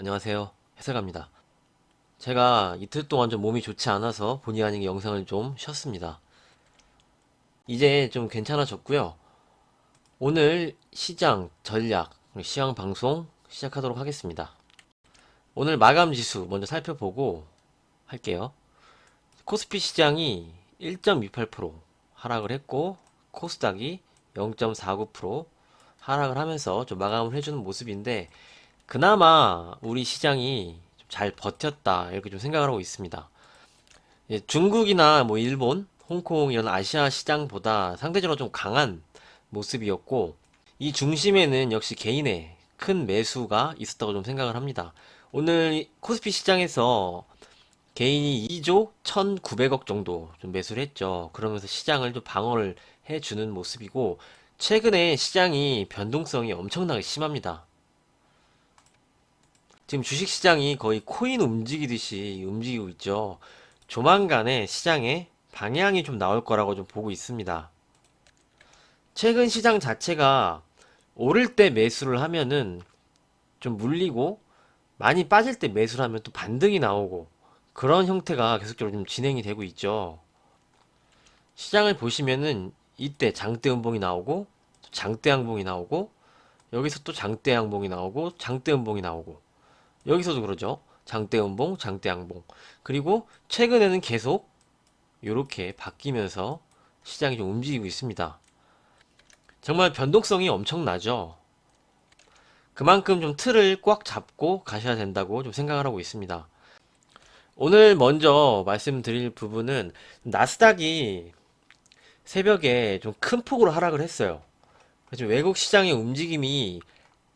안녕하세요. 해설가입니다. 제가 이틀 동안 좀 몸이 좋지 않아서 본의 아니게 영상을 좀 쉬었습니다. 이제 좀 괜찮아졌고요. 오늘 시장 전략, 시황 방송 시작하도록 하겠습니다. 오늘 마감 지수 먼저 살펴보고 할게요. 코스피 시장이 1.28% 하락을 했고 코스닥이 0.49% 하락을 하면서 좀 마감을 해주는 모습인데 그나마 우리 시장이 좀 잘 버텼다 이렇게 좀 생각을 하고 있습니다. 중국이나 뭐 일본, 홍콩 이런 아시아 시장보다 상대적으로 좀 강한 모습이었고 이 중심에는 역시 개인의 큰 매수가 있었다고 좀 생각을 합니다. 오늘 코스피 시장에서 개인이 2조 1,900억 정도 좀 매수를 했죠. 그러면서 시장을 좀 방어를 해주는 모습이고 최근에 시장이 변동성이 엄청나게 심합니다. 지금 주식시장이 거의 코인 움직이듯이 움직이고 있죠. 조만간에 시장에 방향이 좀 나올 거라고 좀 보고 있습니다. 최근 시장 자체가 오를 때 매수를 하면은 좀 물리고 많이 빠질 때 매수를 하면 또 반등이 나오고 그런 형태가 계속적으로 좀 진행이 되고 있죠. 시장을 보시면은 이때 장대 음봉이 나오고 장대 양봉이 나오고 여기서 또 장대 양봉이 나오고 장대 음봉이 나오고 여기서도 그러죠. 장대 음봉, 장대 양봉. 그리고 최근에는 계속 이렇게 바뀌면서 시장이 좀 움직이고 있습니다. 정말 변동성이 엄청나죠. 그만큼 좀 틀을 꽉 잡고 가셔야 된다고 좀 생각을 하고 있습니다. 오늘 먼저 말씀드릴 부분은 나스닥이 새벽에 좀 큰 폭으로 하락을 했어요. 그래서 외국 시장의 움직임이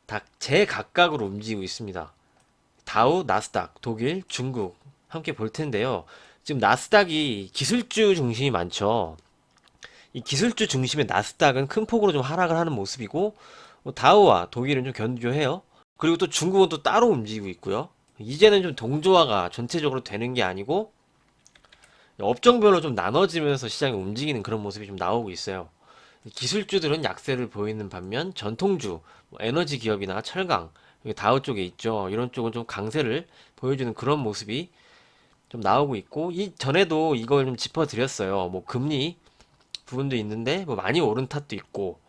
다 제각각으로 움직이고 있습니다. 다우, 나스닥, 독일, 중국 함께 볼 텐데요. 지금 나스닥이 기술주 중심이 많죠. 이 기술주 중심의 나스닥은 큰 폭으로 좀 하락을 하는 모습이고 다우와 독일은 좀 견조해요. 그리고 또 중국은 또 따로 움직이고 있고요. 이제는 좀 동조화가 전체적으로 되는 게 아니고 업종별로 좀 나눠지면서 시장이 움직이는 그런 모습이 좀 나오고 있어요. 기술주들은 약세를 보이는 반면 전통주, 뭐 에너지 기업이나 철강, 다우 쪽에 있죠. 이런 쪽은 좀 강세를 보여주는 그런 모습이 좀 나오고 있고 이 전에도 이걸 좀 짚어드렸어요. 뭐 금리 부분도 있는데 뭐 많이 오른 탓도 있고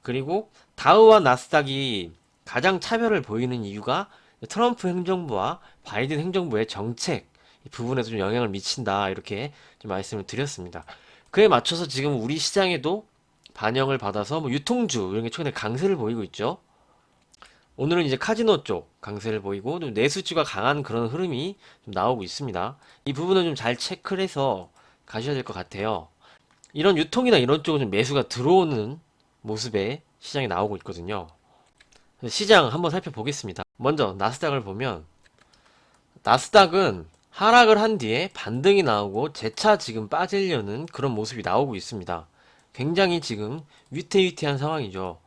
그리고 다우와 나스닥이 가장 차별을 보이는 이유가 트럼프 행정부와 바이든 행정부의 정책 부분에서 좀 영향을 미친다 이렇게 좀 말씀을 드렸습니다. 그에 맞춰서 지금 우리 시장에도 반영을 받아서 뭐 유통주 이런 게 최근에 강세를 보이고 있죠. 오늘은 이제 카지노 쪽 강세를 보이고 좀 내수주가 강한 그런 흐름이 좀 나오고 있습니다. 이 부분은 좀 잘 체크를 해서 가셔야 될 것 같아요. 이런 유통이나 이런 쪽은 좀 매수가 들어오는 모습의 시장이 나오고 있거든요. 시장 한번 살펴보겠습니다. 먼저 나스닥을 보면 나스닥은 하락을 한 뒤에 반등이 나오고 재차 지금 빠지려는 그런 모습이 나오고 있습니다. 굉장히 지금 위태위태한 상황이죠.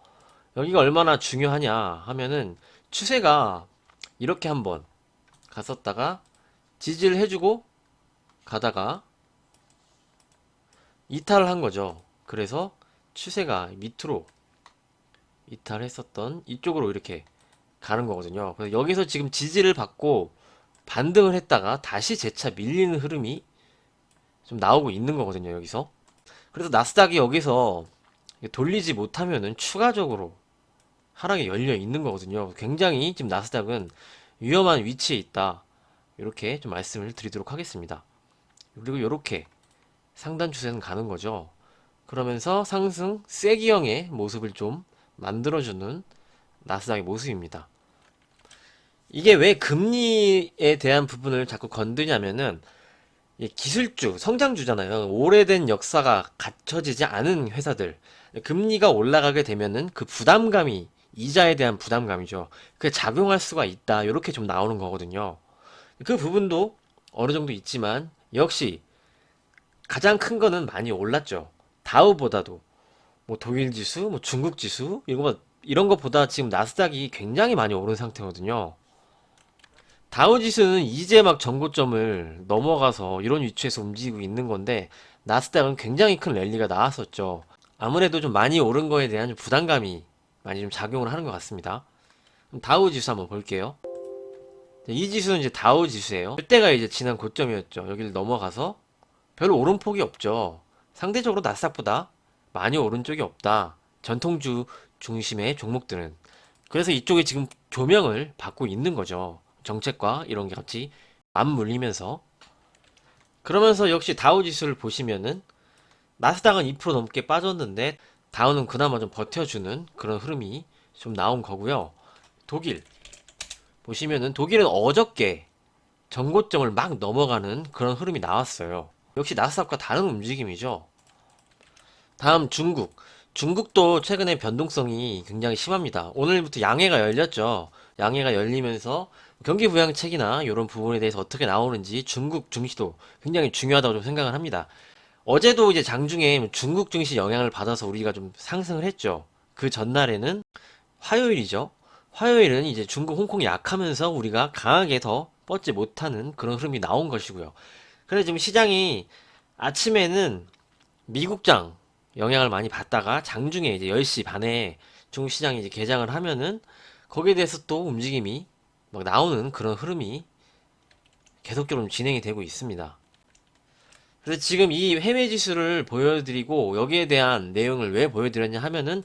여기가 얼마나 중요하냐 하면은 추세가 이렇게 한번 갔었다가 지지를 해주고 가다가 이탈을 한 거죠. 그래서 추세가 밑으로 이탈했었던 이쪽으로 이렇게 가는 거거든요. 그래서 여기서 지금 지지를 받고 반등을 했다가 다시 재차 밀리는 흐름이 좀 나오고 있는 거거든요, 여기서. 그래서 나스닥이 여기서 돌리지 못하면은 추가적으로 하락이 열려 있는 거거든요. 굉장히 지금 나스닥은 위험한 위치에 있다. 이렇게 좀 말씀을 드리도록 하겠습니다. 그리고 이렇게 상단 추세는 가는 거죠. 그러면서 상승 쐐기형의 모습을 좀 만들어주는 나스닥의 모습입니다. 이게 왜 금리에 대한 부분을 자꾸 건드냐면은 기술주, 성장주잖아요. 오래된 역사가 갖춰지지 않은 회사들. 금리가 올라가게 되면은 그 부담감이, 이자에 대한 부담감이죠. 그게 작용할 수가 있다. 이렇게 좀 나오는 거거든요. 그 부분도 어느 정도 있지만, 역시 가장 큰 거는 많이 올랐죠. 다우보다도. 뭐 독일 지수, 뭐 중국 지수, 이런 것보다 지금 나스닥이 굉장히 많이 오른 상태거든요. 다우지수는 이제 막 전고점을 넘어가서 이런 위치에서 움직이고 있는 건데 나스닥은 굉장히 큰 랠리가 나왔었죠. 아무래도 좀 많이 오른 거에 대한 좀 부담감이 많이 좀 작용을 하는 것 같습니다. 그럼 다우지수 한번 볼게요. 이 지수는 이제 다우 지수예요. 이때가 이제 지난 고점이었죠. 여기를 넘어가서 별로 오름폭이 없죠. 상대적으로 나스닥보다 많이 오른 쪽이 없다. 전통주 중심의 종목들은. 그래서 이쪽에 지금 조명을 받고 있는 거죠. 정책과 이런 게 같이 맞물리면서. 그러면서 역시 다우 지수를 보시면은 나스닥은 2% 넘게 빠졌는데 다우는 그나마 좀 버텨주는 그런 흐름이 좀 나온 거고요. 독일 보시면은 독일은 어저께 전고점을 막 넘어가는 그런 흐름이 나왔어요. 역시 나스닥과 다른 움직임이죠. 다음 중국. 중국도 최근에 변동성이 굉장히 심합니다. 오늘부터 양해가 열렸죠. 양해가 열리면서 경기 부양책이나 이런 부분에 대해서 어떻게 나오는지 중국 증시도 굉장히 중요하다고 좀 생각을 합니다. 어제도 이제 장중에 중국 증시 영향을 받아서 우리가 좀 상승을 했죠. 그 전날에는 화요일이죠. 화요일은 이제 중국, 홍콩이 약하면서 우리가 강하게 더 뻗지 못하는 그런 흐름이 나온 것이고요. 그래서 지금 시장이 아침에는 미국장 영향을 많이 받다가 장중에 이제 10시 반에 중국 시장이 이제 개장을 하면은 거기에 대해서 또 움직임이 막 나오는 그런 흐름이 계속적으로 진행이 되고 있습니다. 그래서 지금 이 해외 지수를 보여드리고 여기에 대한 내용을 왜 보여드렸냐 하면은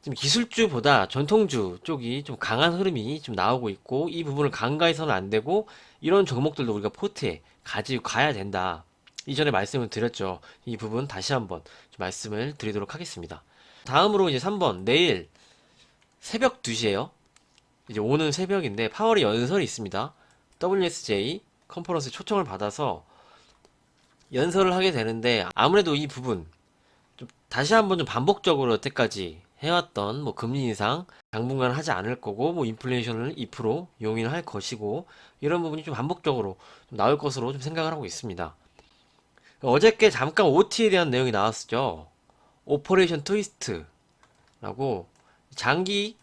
지금 기술주보다 전통주 쪽이 좀 강한 흐름이 좀 나오고 있고 이 부분을 간과해서는 안 되고 이런 종목들도 우리가 포트에 가지고 가야 된다. 이전에 말씀을 드렸죠. 이 부분 다시 한번 좀 말씀을 드리도록 하겠습니다. 다음으로 이제 3번 내일 새벽 2시에요. 이제 오는 새벽인데 파월의 연설이 있습니다. WSJ 컨퍼런스 초청을 받아서 연설을 하게 되는데 아무래도 이 부분 좀 다시 한번 좀 반복적으로 여태까지 해왔던 뭐 금리 인상 당분간 하지 않을 거고 뭐 인플레이션을 2% 용인을 할 것이고 이런 부분이 좀 반복적으로 좀 나올 것으로 좀 생각을 하고 있습니다. 어저께 잠깐 OT에 대한 내용이 나왔었죠. 오퍼레이션 트위스트라고 장기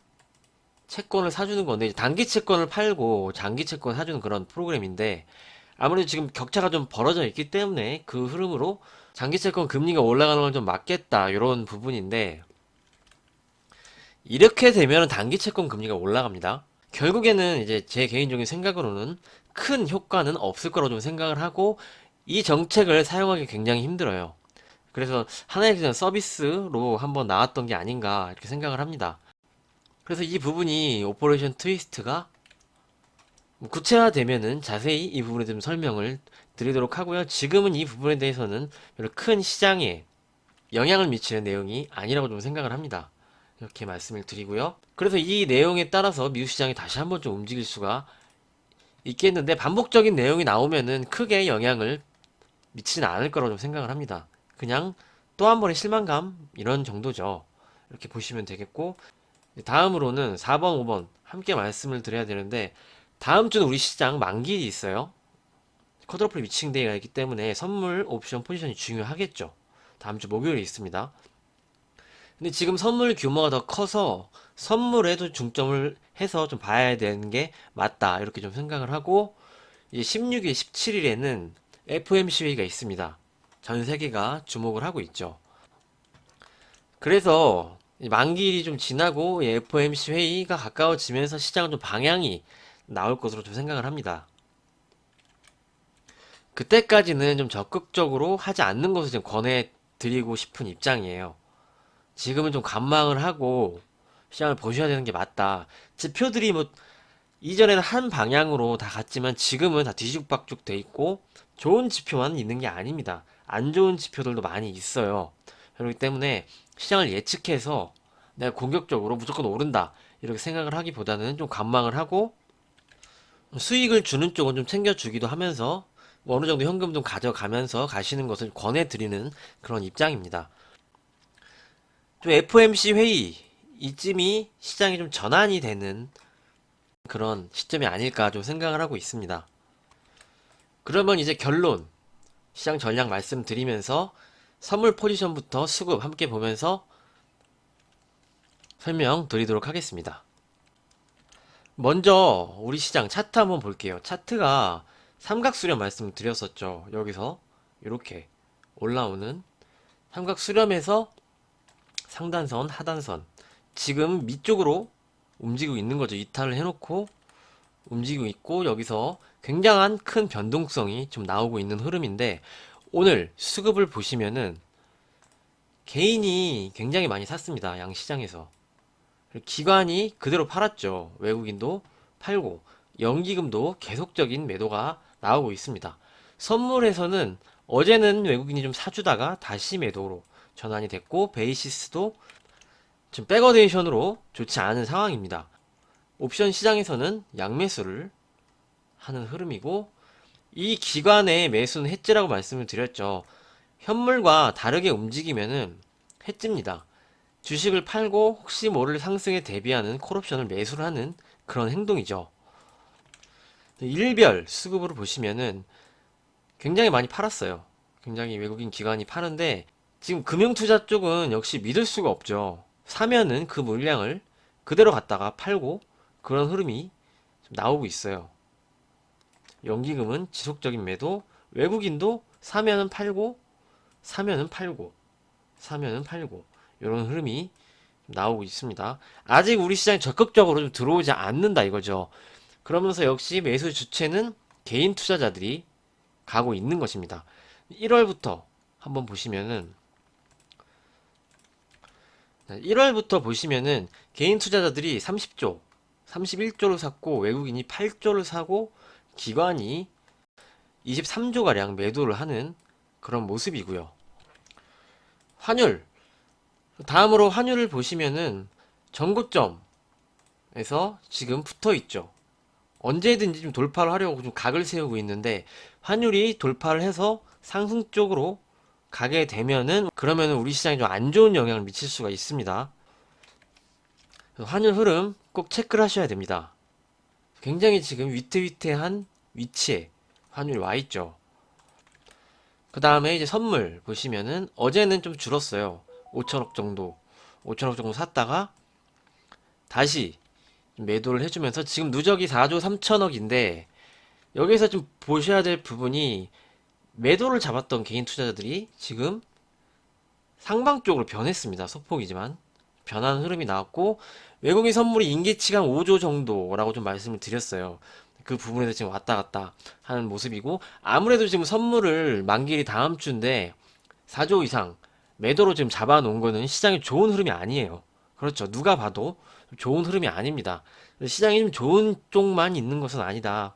채권을 사주는 건데 단기 채권을 팔고 장기 채권 사주는 그런 프로그램인데 아무래도 지금 격차가 좀 벌어져 있기 때문에 그 흐름으로 장기 채권 금리가 올라가는 걸 좀 막겠다 이런 부분인데 이렇게 되면 단기 채권 금리가 올라갑니다. 결국에는 이제 제 개인적인 생각으로는 큰 효과는 없을 거라고 좀 생각을 하고 이 정책을 사용하기 굉장히 힘들어요. 그래서 하나의 그냥 서비스로 한번 나왔던 게 아닌가 이렇게 생각을 합니다. 그래서 이 부분이 오퍼레이션 트위스트가 구체화되면은 자세히 이 부분에 좀 설명을 드리도록 하고요. 지금은 이 부분에 대해서는 별로 큰 시장에 영향을 미치는 내용이 아니라고 좀 생각을 합니다. 이렇게 말씀을 드리고요. 그래서 이 내용에 따라서 미국 시장이 다시 한번 좀 움직일 수가 있겠는데 반복적인 내용이 나오면은 크게 영향을 미치지는 않을 거라고 좀 생각을 합니다. 그냥 또 한 번의 실망감 이런 정도죠. 이렇게 보시면 되겠고 다음으로는 4번, 5번 함께 말씀을 드려야 되는데 다음 주는 우리 시장 만기일이 있어요. 쿼드러플 위칭 데이가 있기 때문에 선물 옵션 포지션이 중요하겠죠. 다음 주 목요일에 있습니다. 근데 지금 선물 규모가 더 커서 선물에도 중점을 해서 좀 봐야 되는 게 맞다. 이렇게 좀 생각을 하고 이제 16일, 17일에는 FOMC 회의가 있습니다. 전 세계가 주목을 하고 있죠. 그래서 만기일이 좀 지나고 FOMC 회의가 가까워지면서 시장은 좀 방향이 나올 것으로 좀 생각을 합니다. 그때까지는 좀 적극적으로 하지 않는 것을 좀 권해드리고 싶은 입장이에요. 지금은 좀 관망을 하고 시장을 보셔야 되는 게 맞다. 지표들이 뭐 이전에는 한 방향으로 다 갔지만 지금은 다 뒤죽박죽 돼 있고 좋은 지표만 있는 게 아닙니다. 안 좋은 지표들도 많이 있어요. 그렇기 때문에 시장을 예측해서 내가 공격적으로 무조건 오른다 이렇게 생각을 하기보다는 좀 관망을 하고 수익을 주는 쪽은 좀 챙겨주기도 하면서 뭐 어느 정도 현금 좀 가져가면서 가시는 것을 권해드리는 그런 입장입니다. 좀 FOMC 회의 이쯤이 시장이 좀 전환이 되는 그런 시점이 아닐까 좀 생각을 하고 있습니다. 그러면 이제 결론 시장 전략 말씀드리면서 선물 포지션부터 수급 함께 보면서 설명드리도록 하겠습니다. 먼저 우리 시장 차트 한번 볼게요. 차트가 삼각수렴 말씀드렸었죠. 여기서 이렇게 올라오는 삼각수렴에서 상단선, 하단선 지금 밑쪽으로 움직이고 있는 거죠. 이탈을 해놓고 움직이고 있고 여기서 굉장한 큰 변동성이 좀 나오고 있는 흐름인데 오늘 수급을 보시면은 개인이 굉장히 많이 샀습니다. 양시장에서. 기관이 그대로 팔았죠. 외국인도 팔고 연기금도 계속적인 매도가 나오고 있습니다. 선물에서는 어제는 외국인이 좀 사주다가 다시 매도로 전환이 됐고 베이시스도 지금 백어데이션으로 좋지 않은 상황입니다. 옵션 시장에서는 양매수를 하는 흐름이고 이 기관의 매수는 해지라고 말씀을 드렸죠. 현물과 다르게 움직이면은 해지입니다. 주식을 팔고 혹시 모를 상승에 대비하는 콜옵션을 매수를 하는 그런 행동이죠. 일별 수급으로 보시면은 굉장히 많이 팔았어요. 굉장히 외국인 기관이 파는데 지금 금융투자 쪽은 역시 믿을 수가 없죠. 사면은 그 물량을 그대로 갖다가 팔고 그런 흐름이 나오고 있어요. 연기금은 지속적인 매도, 외국인도 사면은 팔고, 사면은 팔고, 사면은 팔고, 이런 흐름이 나오고 있습니다. 아직 우리 시장이 적극적으로 좀 들어오지 않는다 이거죠. 그러면서 역시 매수 주체는 개인 투자자들이 가고 있는 것입니다. 1월부터 한번 보시면은 1월부터 보시면은 개인 투자자들이 30조, 31조를 샀고 외국인이 8조를 사고 기관이 23조가량 매도를 하는 그런 모습이고요. 환율, 다음으로 환율을 보시면은 전고점에서 지금 붙어 있죠. 언제든지 좀 돌파를 하려고 좀 각을 세우고 있는데 환율이 돌파를 해서 상승 쪽으로 가게 되면은 그러면은 우리 시장에 좀 안 좋은 영향을 미칠 수가 있습니다. 환율 흐름 꼭 체크를 하셔야 됩니다. 굉장히 지금 위태위태한 위치에 환율이 와 있죠. 그 다음에 이제 선물 보시면은 어제는 좀 줄었어요. 5천억 정도, 5천억 정도 샀다가 다시 매도를 해주면서 지금 누적이 4조 3천억인데 여기서 좀 보셔야 될 부분이 매도를 잡았던 개인 투자자들이 지금 상방 쪽으로 변했습니다. 소폭이지만 변하는 흐름이 나왔고 외국인 선물이 인계치가 5조 정도라고 좀 말씀을 드렸어요. 그 부분에서 지금 왔다 갔다 하는 모습이고 아무래도 지금 선물을 만기일이 다음 주인데 4조 이상 매도로 지금 잡아놓은 거는 시장에 좋은 흐름이 아니에요. 그렇죠. 누가 봐도 좋은 흐름이 아닙니다. 시장이 좀 좋은 쪽만 있는 것은 아니다.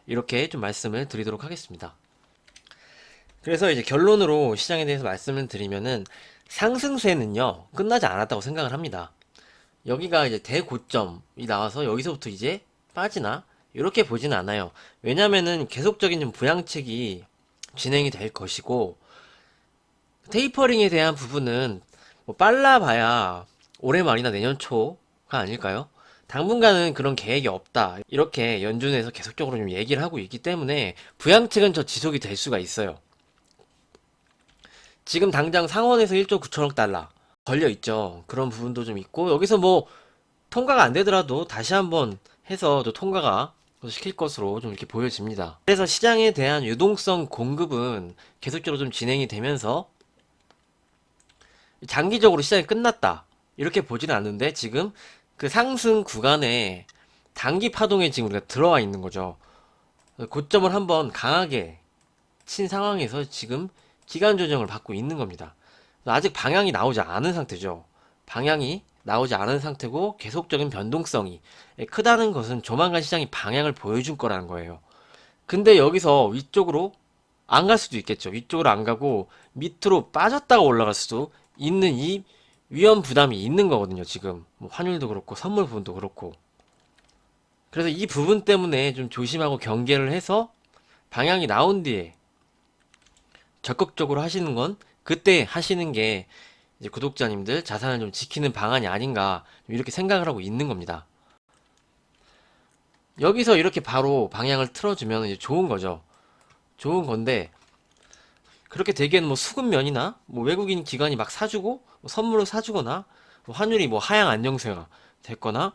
이렇게 좀 말씀을 드리도록 하겠습니다. 그래서 이제 결론으로 시장에 대해서 말씀을 드리면은 상승세는요, 끝나지 않았다고 생각을 합니다. 여기가 이제 대고점이 나와서 여기서부터 이제 빠지나? 이렇게 보지는 않아요. 왜냐면은 계속적인 좀 부양책이 진행이 될 것이고, 테이퍼링에 대한 부분은 뭐 빨라봐야 올해 말이나 내년 초가 아닐까요? 당분간은 그런 계획이 없다. 이렇게 연준에서 계속적으로 좀 얘기를 하고 있기 때문에 부양책은 저 지속이 될 수가 있어요. 지금 당장 상원에서 1조 9천억 달러 걸려 있죠. 그런 부분도 좀 있고 여기서 뭐 통과가 안 되더라도 다시 한번 해서 또 통과가 시킬 것으로 좀 이렇게 보여집니다. 그래서 시장에 대한 유동성 공급은 계속적으로 좀 진행이 되면서 장기적으로 시장이 끝났다. 이렇게 보지는 않는데 지금 그 상승 구간에 단기 파동에 지금 우리가 들어와 있는 거죠. 고점을 한번 강하게 친 상황에서 지금 기간 조정을 받고 있는 겁니다. 아직 방향이 나오지 않은 상태죠. 방향이 나오지 않은 상태고 계속적인 변동성이 크다는 것은 조만간 시장이 방향을 보여줄 거라는 거예요. 근데 여기서 위쪽으로 안 갈 수도 있겠죠. 위쪽으로 안 가고 밑으로 빠졌다가 올라갈 수도 있는 이 위험 부담이 있는 거거든요. 지금 뭐 환율도 그렇고 선물 부분도 그렇고. 그래서 이 부분 때문에 좀 조심하고 경계를 해서 방향이 나온 뒤에 적극적으로 하시는 건 그때 하시는 게 이제 구독자님들 자산을 좀 지키는 방안이 아닌가 이렇게 생각을 하고 있는 겁니다. 여기서 이렇게 바로 방향을 틀어주면 이제 좋은 거죠. 좋은 건데 그렇게 되기에는 뭐 수급면이나 뭐 외국인 기관이 막 사주고 뭐 선물을 사주거나 뭐 환율이 뭐 하향 안정세가 됐거나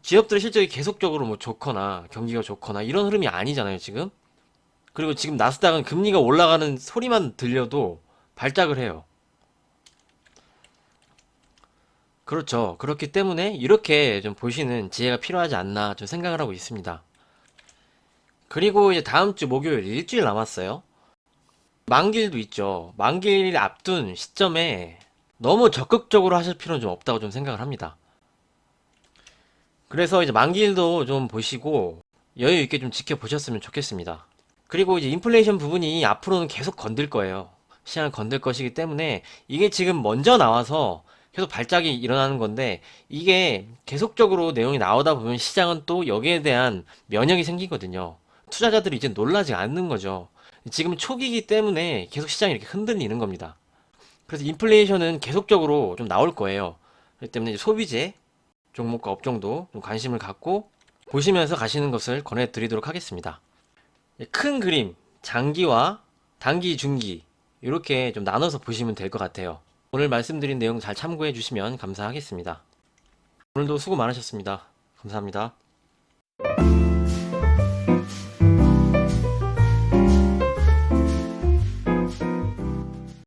기업들의 실적이 계속적으로 뭐 좋거나 경기가 좋거나 이런 흐름이 아니잖아요 지금. 그리고 지금 나스닥은 금리가 올라가는 소리만 들려도 발작을 해요. 그렇죠. 그렇기 때문에 이렇게 좀 보시는 지혜가 필요하지 않나 좀 생각을 하고 있습니다. 그리고 이제 다음 주 목요일 일주일 남았어요. 만기일도 있죠. 만기일 앞둔 시점에 너무 적극적으로 하실 필요는 좀 없다고 좀 생각을 합니다. 그래서 이제 만기일도 좀 보시고 여유 있게 좀 지켜보셨으면 좋겠습니다. 그리고 이제 인플레이션 부분이 앞으로는 계속 건들 거예요. 시장을 건들 것이기 때문에 이게 지금 먼저 나와서 계속 발작이 일어나는 건데 이게 계속적으로 내용이 나오다 보면 시장은 또 여기에 대한 면역이 생기거든요. 투자자들이 이제 놀라지 않는 거죠. 지금 초기이기 때문에 계속 시장이 이렇게 흔들리는 겁니다. 그래서 인플레이션은 계속적으로 좀 나올 거예요. 그렇기 때문에 이제 소비재 종목과 업종도 좀 관심을 갖고 보시면서 가시는 것을 권해드리도록 하겠습니다. 큰 그림, 장기와 단기, 중기 이렇게 좀 나눠서 보시면 될 것 같아요. 오늘 말씀드린 내용 잘 참고해 주시면 감사하겠습니다. 오늘도 수고 많으셨습니다. 감사합니다.